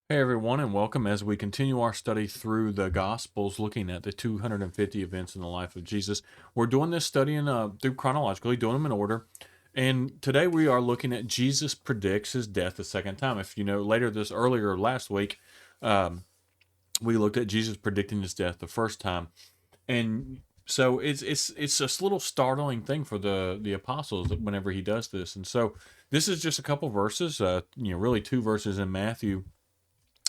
Hey everyone, and welcome as we continue our study through the Gospels, looking at the 250 events in the life of Jesus. We're doing this study through chronologically, doing them in order. And today we are looking at Jesus predicts his death the second time. If you know, earlier last week, um, we looked at Jesus predicting his death the first time, and so it's a little startling thing for the apostles whenever he does this. And so this is just a couple verses, really two verses in Matthew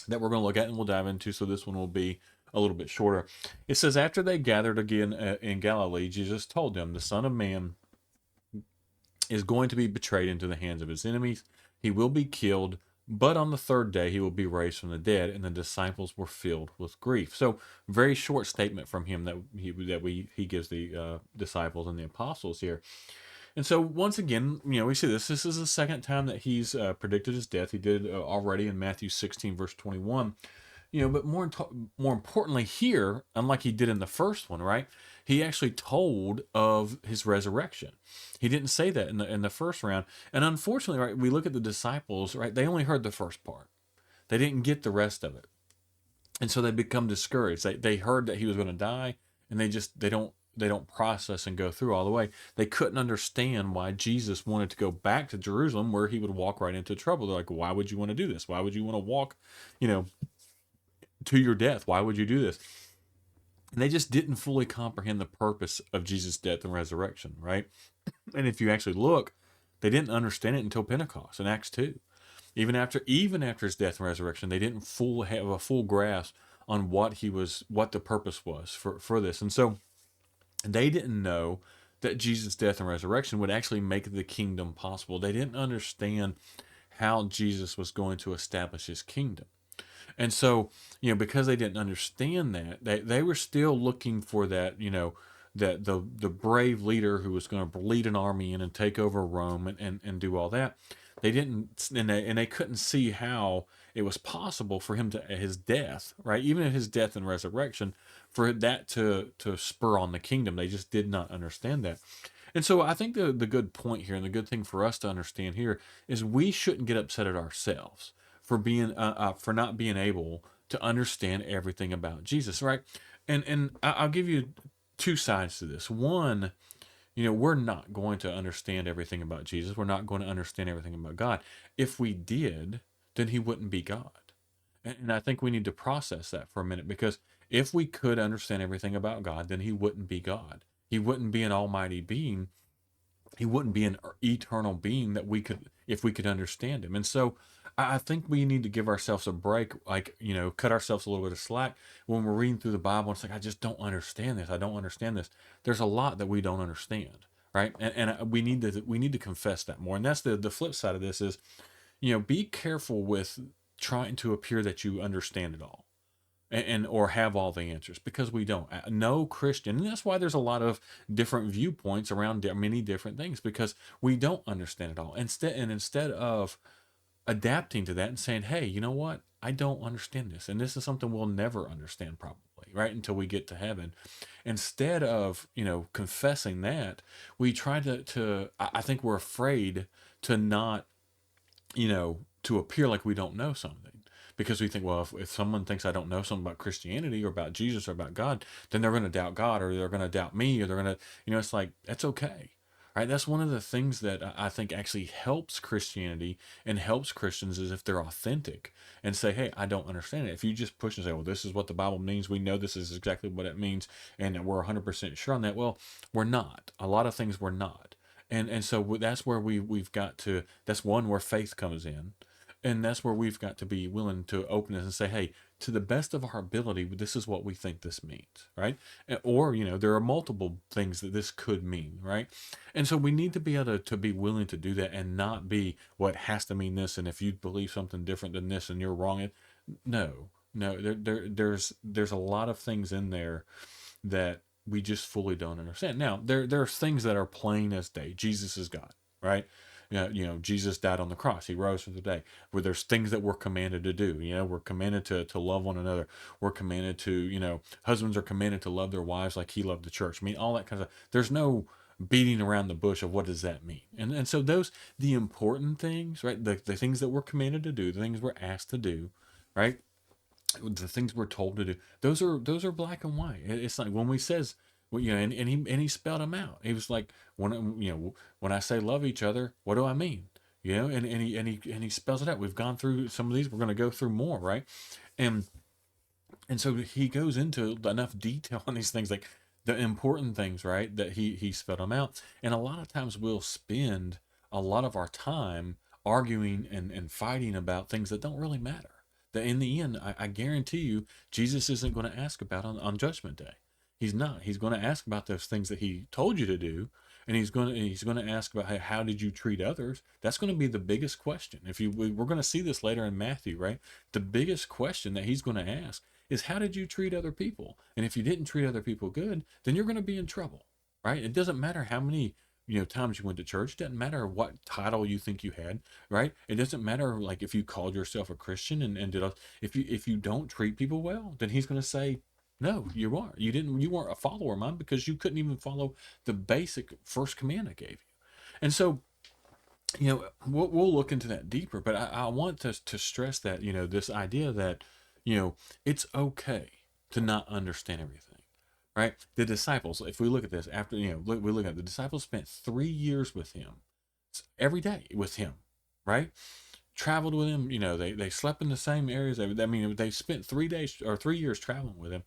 that we're going to look at and we'll dive into. So this one will be a little bit shorter. It says, after they gathered again in Galilee, Jesus told them, the Son of Man is going to be betrayed into the hands of his enemies. He will be killed, but on the third day he will be raised from the dead. And the disciples were filled with grief. So very short statement from him he gives the disciples and the apostles here. And so once again, we see this. This is the second time that he's predicted his death. He did already in Matthew 16, verse 21. But more importantly here, unlike he did in the first one, right? He actually told of his resurrection. He didn't say that in the first round. And unfortunately, right, we look at the disciples, right? They only heard the first part. They didn't get the rest of it. And so they become discouraged. They heard that he was going to die, and they don't process and go through all the way. They couldn't understand why Jesus wanted to go back to Jerusalem where he would walk right into trouble. They're like, why would you want to do this? Why would you want to walk, you know, to your death? Why would you do this? And they just didn't fully comprehend the purpose of Jesus' death and resurrection, right? And if you actually look, they didn't understand it until Pentecost in Acts 2. Even after his death and resurrection, they didn't have a full grasp on what the purpose was for this. And so they didn't know that Jesus' death and resurrection would actually make the kingdom possible. They didn't understand how Jesus was going to establish his kingdom. And so, because they didn't understand that, they were still looking for that, that the brave leader who was going to lead an army in and take over Rome and do all that. They didn't, and they couldn't see how it was possible for him to his death, right? Even at his death and resurrection, for that to spur on the kingdom. They just did not understand that. And so I think the good point here and the good thing for us to understand here is we shouldn't get upset at ourselves for not being able to understand everything about Jesus, right? And I'll give you two sides to this. One, we're not going to understand everything about Jesus. We're not going to understand everything about God. If we did, then he wouldn't be God. And I think we need to process that for a minute, because if we could understand everything about God, then he wouldn't be God. He wouldn't be an almighty being. He wouldn't be an eternal being that if we could understand him. And so I think we need to give ourselves a break, like, cut ourselves a little bit of slack when we're reading through the Bible. It's like, I just don't understand this. I don't understand this. There's a lot that we don't understand, right? And we need to confess that more. And that's the flip side of this is, be careful with trying to appear that you understand it all or have all the answers, because we don't. No Christian, and that's why there's a lot of different viewpoints around many different things, because we don't understand it all. Instead of adapting to that and saying, hey, you know what, I don't understand this, and this is something we'll never understand, probably, right, until we get to heaven. Instead of confessing that, we try to I think we're afraid to not, to appear like we don't know something, because we think, well, if someone thinks I don't know something about Christianity or about Jesus or about God, then they're going to doubt God, or they're going to doubt me, or they're going to, it's like, that's okay. Right? That's one of the things that I think actually helps Christianity and helps Christians, is if they're authentic and say, hey, I don't understand it. If you just push and say, well, this is what the Bible means, we know this is exactly what it means, and we're 100% sure on that. Well, we're not. A lot of things we're not. And so that's where we've got to, that's one where faith comes in. And that's where we've got to be willing to open this and say, hey, to the best of our ability, this is what we think this means, right? Or, there are multiple things that this could mean, right? And so we need to be able to be willing to do that, and not be, well, it has to mean this, and if you believe something different than this and you're wrong. No, there's a lot of things in there that we just fully don't understand. Now, there's things that are plain as day. Jesus is God, right? Jesus died on the cross. He rose from the day. Where there's things that we're commanded to do. We're commanded to love one another. We're commanded to, husbands are commanded to love their wives like he loved the church. I mean, all that kind of, there's no beating around the bush of what does that mean. And so the important things, right? The things that we're commanded to do, the things we're asked to do, right? The things we're told to do, those are black and white. It's like when we says, well, and he spelled them out. He was like, when I say love each other, what do I mean? And he spells it out. We've gone through some of these. We're going to go through more, right? And and so he goes into enough detail on these things, like the important things, right? That he spelled them out. And a lot of times we'll spend a lot of our time arguing and fighting about things that don't really matter. That in the end, I guarantee you, Jesus isn't going to ask about on Judgment Day. He's not. He's going to ask about those things that he told you to do, and he's going to ask about, hey, how did you treat others? That's going to be the biggest question. We're going to see this later in Matthew, right? The biggest question that he's going to ask is, how did you treat other people? And if you didn't treat other people good, then you're going to be in trouble, right? It doesn't matter how many times you went to church. It doesn't matter what title you think you had, right? It doesn't matter, like, if you called yourself a Christian and did all, if you don't treat people well, then he's going to say, no, you aren't. You weren't a follower of mine because you couldn't even follow the basic first command I gave you. And so, we'll look into that deeper, but I want to stress that, this idea that, it's okay to not understand everything, right? The disciples, if we look at this, after, we look at the disciples spent 3 years with him, every day with him, right? Traveled with him, they slept in the same areas. They spent 3 days or 3 years traveling with him,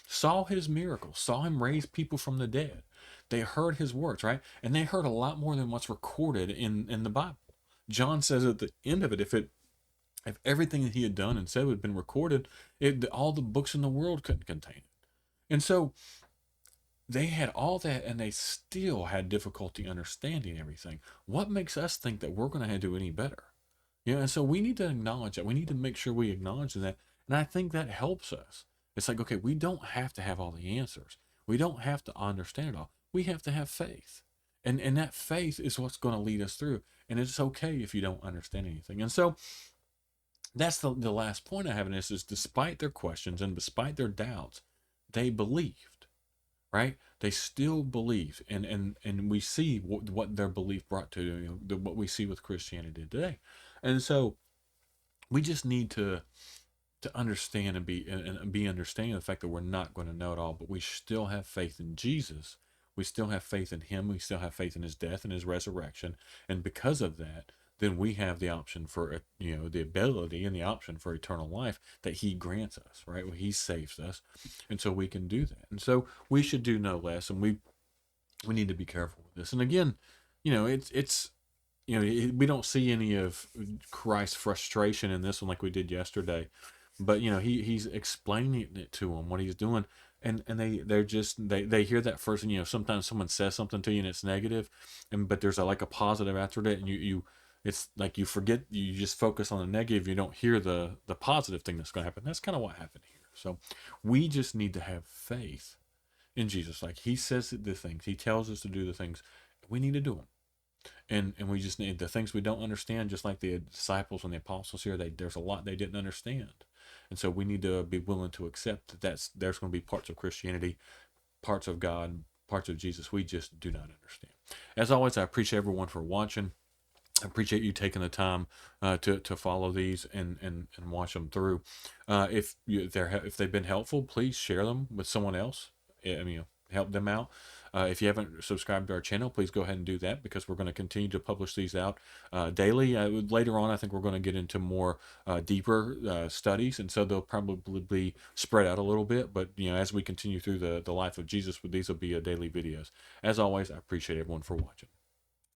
saw his miracles, saw him raise people from the dead. They heard his words, right? And they heard a lot more than what's recorded in the Bible. John says at the end of it, if everything that he had done and said had been recorded, all the books in the world couldn't contain it. And so they had all that, and they still had difficulty understanding everything. What makes us think that we're going to do any better? And so we need to acknowledge that. We need to make sure we acknowledge that. And I think that helps us. It's like, okay, we don't have to have all the answers. We don't have to understand it all. We have to have faith. And that faith is what's going to lead us through. And it's okay if you don't understand anything. And so that's the last point I have in this is, despite their questions and despite their doubts, they believed, right? They still believe. And we see what their belief brought to, what we see with Christianity today. And so we just need to understand and be understanding of the fact that we're not going to know it all, but we still have faith in Jesus. We still have faith in him. We still have faith in his death and his resurrection. And because of that, then we have the option for, the ability and the option for eternal life that he grants us, right? Well, he saves us. And so we can do that. And so we should do no less. And we need to be careful with this. And again, it's we don't see any of Christ's frustration in this one like we did yesterday, but he's explaining it to them what he's doing, and they hear that first, and sometimes someone says something to you and it's negative, but there's like a positive after that, and you it's like you forget, you just focus on the negative, you don't hear the positive thing that's going to happen. That's kind of what happened here. So we just need to have faith in Jesus. Like he says the things, he tells us to do the things, we need to do them. And we just need the things we don't understand, just like the disciples and the apostles here. There's a lot they didn't understand, and so we need to be willing to accept that there's going to be parts of Christianity, parts of God, parts of Jesus we just do not understand. As always, I appreciate everyone for watching. I appreciate you taking the time to follow these and watch them through. If they've been helpful, please share them with someone else. Help them out. If you haven't subscribed to our channel, please go ahead and do that, because we're going to continue to publish these out daily. Later on, I think we're going to get into more deeper studies, and so they'll probably be spread out a little bit. But as we continue through the life of Jesus, these will be daily videos. As always, I appreciate everyone for watching.